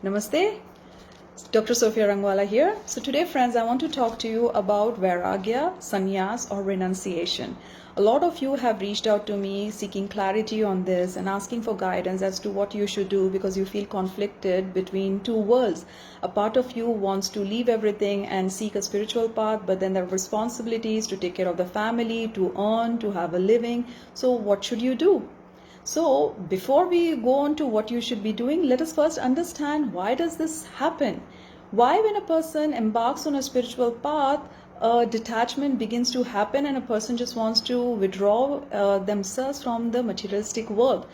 Namaste, Dr. Sofiya Rangwala here. So today, friends, I want to talk to you about Vairagya, Sannyas or renunciation. A lot of you have reached out to me seeking clarity on this and asking for guidance as to what you should do because you feel conflicted between two worlds. A part of you wants to leave everything and seek a spiritual path, but then there are responsibilities to take care of the family, to earn, to have a living. So what should you do? So before we go on to what you should be doing, let us first understand why does this happen? Why when a person embarks on a spiritual path, a detachment begins to happen and a person just wants to withdraw themselves from the materialistic world?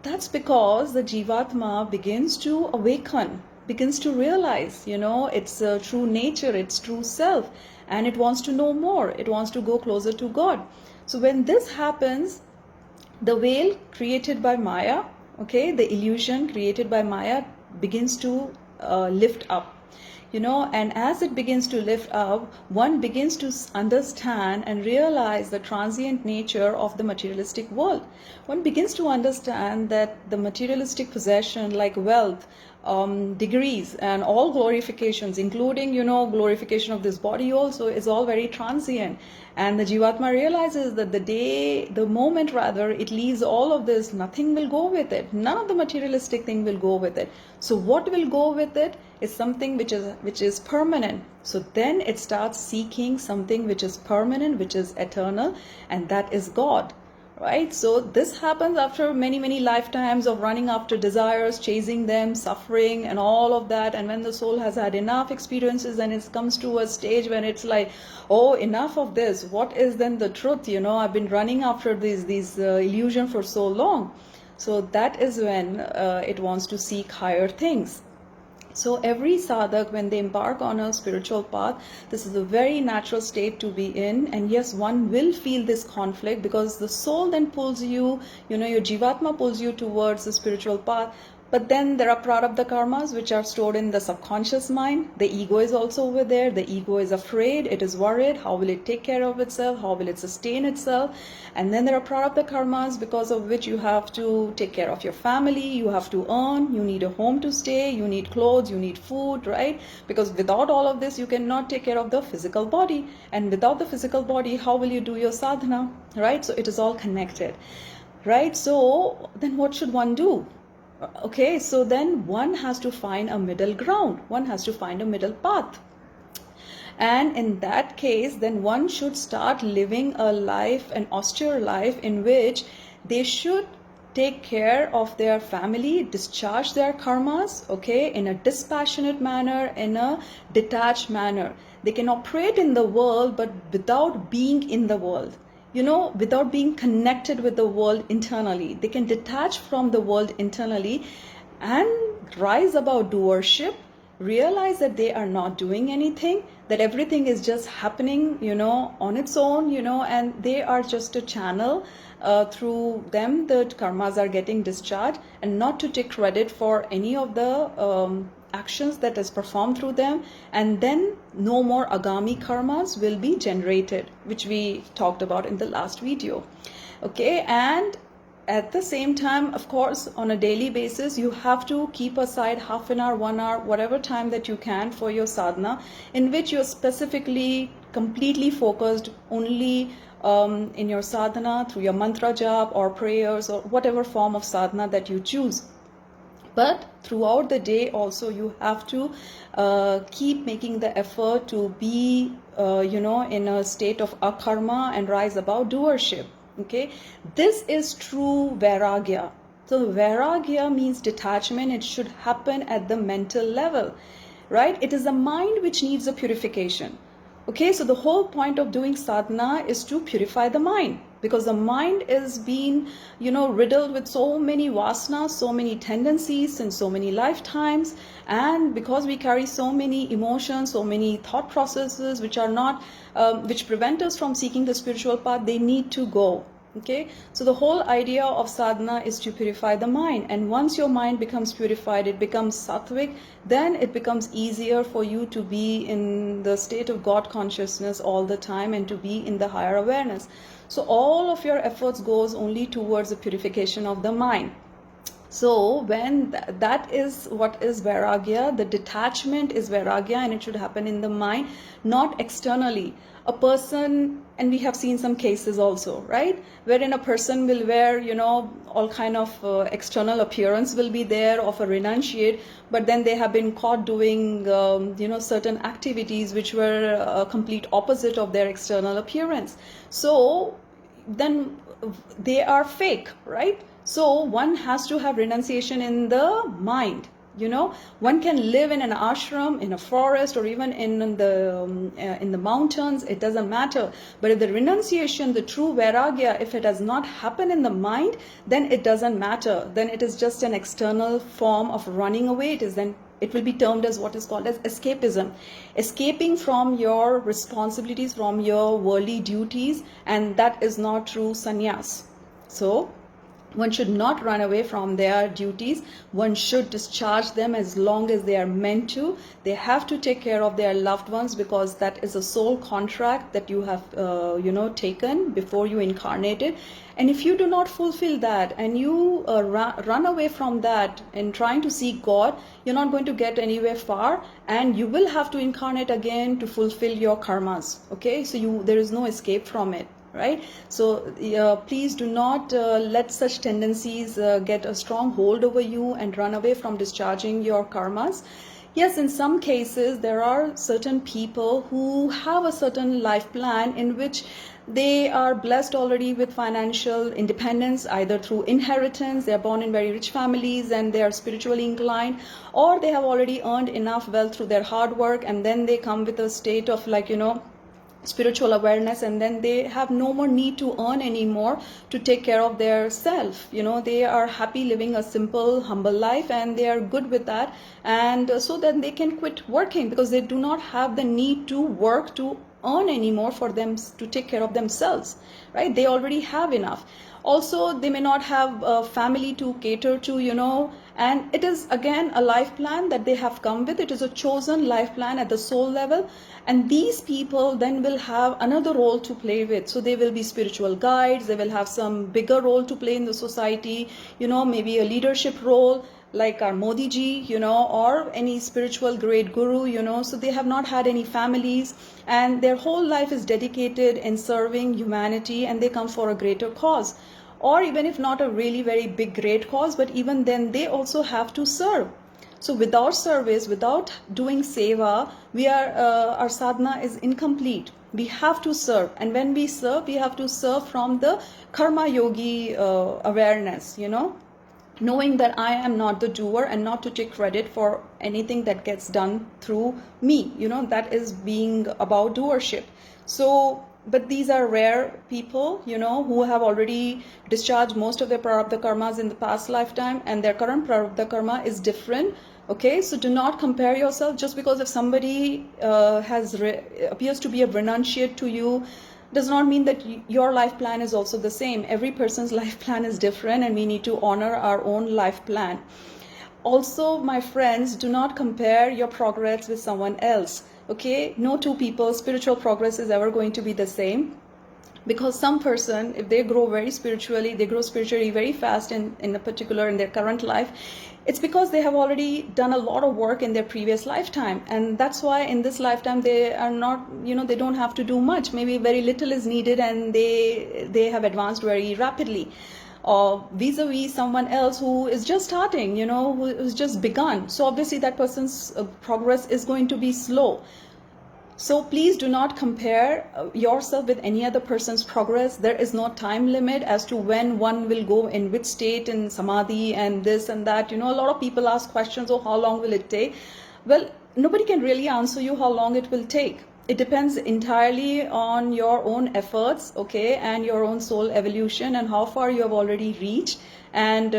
That's because the Jivatma begins to awaken, begins to realize, its true nature, its true self, and it wants to know more. It wants to go closer to God. So when this happens, the veil created by Maya, the illusion created by Maya begins to lift up. And as it begins to lift up, one begins to understand and realize the transient nature of the materialistic world. One begins to understand that the materialistic possession like wealth, degrees and all glorifications, including, glorification of this body also, is all very transient. And the Jivatma realizes that the moment rather it leaves all of this, nothing will go with it. None of the materialistic thing will go with it. So what will go with it is something which is permanent. So then it starts seeking something which is permanent, which is eternal, and that is God. Right? So this happens after many lifetimes of running after desires, chasing them, suffering and all of that. And when the soul has had enough experiences and it comes to a stage when it's like, oh, enough of this. What is then the truth? I've been running after these illusion for so long. So that is when it wants to seek higher things. So every sadhak, when they embark on a spiritual path, this is a very natural state to be in. And yes, one will feel this conflict because the soul then pulls you, your jivatma pulls you towards the spiritual path. But then there are prarabdha karmas which are stored in the subconscious mind. The ego is also over there. The ego is afraid. It is worried. How will it take care of itself? How will it sustain itself? And then there are prarabdha karmas because of which you have to take care of your family. You have to earn. You need a home to stay. You need clothes. You need food, right? Because without all of this, you cannot take care of the physical body. And without the physical body, how will you do your sadhana, right? So it is all connected, right? So then what should one do? Okay, so then one has to find a middle ground. One has to find a middle path. And in that case, then one should start living a life, an austere life in which they should take care of their family, discharge their karmas, in a dispassionate manner, in a detached manner. They can operate in the world, but without being in the world. Without being connected with the world internally. They can detach from the world internally and rise above doership, realize that they are not doing anything, that everything is just happening, on its own, and they are just a channel. Through them, the karmas are getting discharged, and not to take credit for any of the actions that is performed through them. And then no more agami karmas will be generated, which we talked about in the last video. And at the same time, of course, on a daily basis, you have to keep aside half an hour, 1 hour, whatever time that you can for your sadhana, in which you're specifically completely focused only in your sadhana through your mantra jap or prayers or whatever form of sadhana that you choose. But throughout the day also you have to keep making the effort to be, in a state of akarma and rise above doership. This is true Vairagya. So Vairagya means detachment. It should happen at the mental level, right? It is the mind which needs a purification. So the whole point of doing sadhana is to purify the mind, because the mind is being, riddled with so many vasanas, so many tendencies and so many lifetimes. And because we carry so many emotions, so many thought processes which are not, which prevent us from seeking the spiritual path, they need to go. So the whole idea of sadhana is to purify the mind. And once your mind becomes purified, it becomes sattvic, then it becomes easier for you to be in the state of God consciousness all the time and to be in the higher awareness. So all of your efforts goes only towards the purification of the mind. So when that is what is vairagya, the detachment is vairagya, and it should happen in the mind, not externally. A person, and we have seen some cases also, right, wherein a person will wear, all kind of external appearance will be there of a renunciate, but then they have been caught doing certain activities which were a complete opposite of their external appearance. So then they are fake, right? So one has to have renunciation in the mind. One can live in an ashram, in a forest, or even in the mountains. It doesn't matter. But if the renunciation, the true vairagya, if it does not happen in the mind, then it doesn't matter. Then it is just an external form of running away. It will be termed as what is called as escapism, escaping from your responsibilities, from your worldly duties, and that is not true sannyas. So one should not run away from their duties. One should discharge them as long as they are meant to. They have to take care of their loved ones, because that is a soul contract that you have taken before you incarnated. And if you do not fulfill that, and you run away from that in trying to seek God, you're not going to get anywhere far, and you will have to incarnate again to fulfill your karmas. Okay, so there is no escape from it. Right? So please do not let such tendencies get a strong hold over you and run away from discharging your karmas. Yes, in some cases there are certain people who have a certain life plan in which they are blessed already with financial independence, either through inheritance, they are born in very rich families and they are spiritually inclined, or they have already earned enough wealth through their hard work, and then they come with a state of spiritual awareness, and then they have no more need to earn anymore to take care of their self. They are happy living a simple, humble life, and they are good with that, and so then they can quit working, because they do not have the need to work to earn anymore for them to take care of themselves, right? They already have enough. Also, they may not have a family to cater to, and it is again a life plan that they have come with. It is a chosen life plan at the soul level, and these people then will have another role to play with. So they will be spiritual guides, they will have some bigger role to play in the society, maybe a leadership role, like our Modi ji, or any spiritual great guru, so they have not had any families, and their whole life is dedicated in serving humanity, and they come for a greater cause. Or even if not a really very big great cause, but even then they also have to serve. So without service, without doing seva, our sadhana is incomplete. We have to serve, and when we serve, we have to serve from the karma yogi awareness, knowing that I am not the doer, and not to take credit for anything that gets done through me. That is being about doership. So, but these are rare people, who have already discharged most of their prarabdha karmas in the past lifetime, and their current prarabdha karma is different. Okay, so do not compare yourself. Just because if somebody appears to be a renunciate to you, does not mean that your life plan is also the same. Every person's life plan is different, and we need to honor our own life plan. Also, my friends, do not compare your progress with someone else. Okay, no two people's spiritual progress is ever going to be the same, because some person, if they grow spiritually very fast in their current life, it's because they have already done a lot of work in their previous lifetime, and that's why in this lifetime they are not, they don't have to do much. Maybe very little is needed, and they have advanced very rapidly. Or vis-a-vis someone else who is just starting, who is just begun. So obviously that person's progress is going to be slow. So please do not compare yourself with any other person's progress. There is no time limit as to when one will go in which state in samadhi and this and that. A lot of people ask questions, oh, how long will it take? Well, nobody can really answer you how long it will take. It depends entirely on your own efforts, okay, and your own soul evolution, and how far you have already reached. And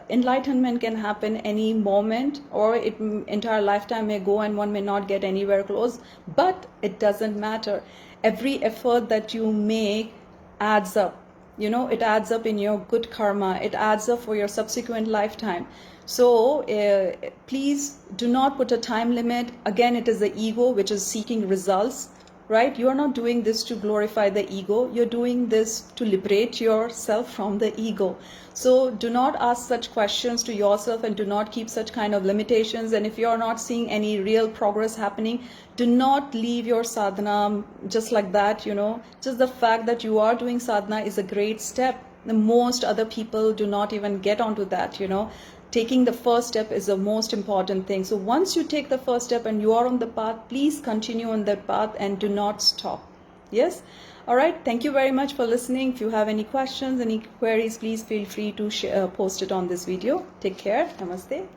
enlightenment can happen any moment, or entire lifetime may go and one may not get anywhere close, but it doesn't matter. Every effort that you make adds up. It adds up in your good karma. It adds up for your subsequent lifetime. So please do not put a time limit. Again, it is the ego which is seeking results. right? You are not doing this to glorify the ego. You're doing this to liberate yourself from the ego. So do not ask such questions to yourself and do not keep such kind of limitations. And if you are not seeing any real progress happening, do not leave your sadhana just like that, Just the fact that you are doing sadhana is a great step. Most other people do not even get onto that, Taking the first step is the most important thing. So once you take the first step and you are on the path, please continue on that path and do not stop. Yes? All right. Thank you very much for listening. If you have any questions, any queries, please feel free to post it on this video. Take care. Namaste.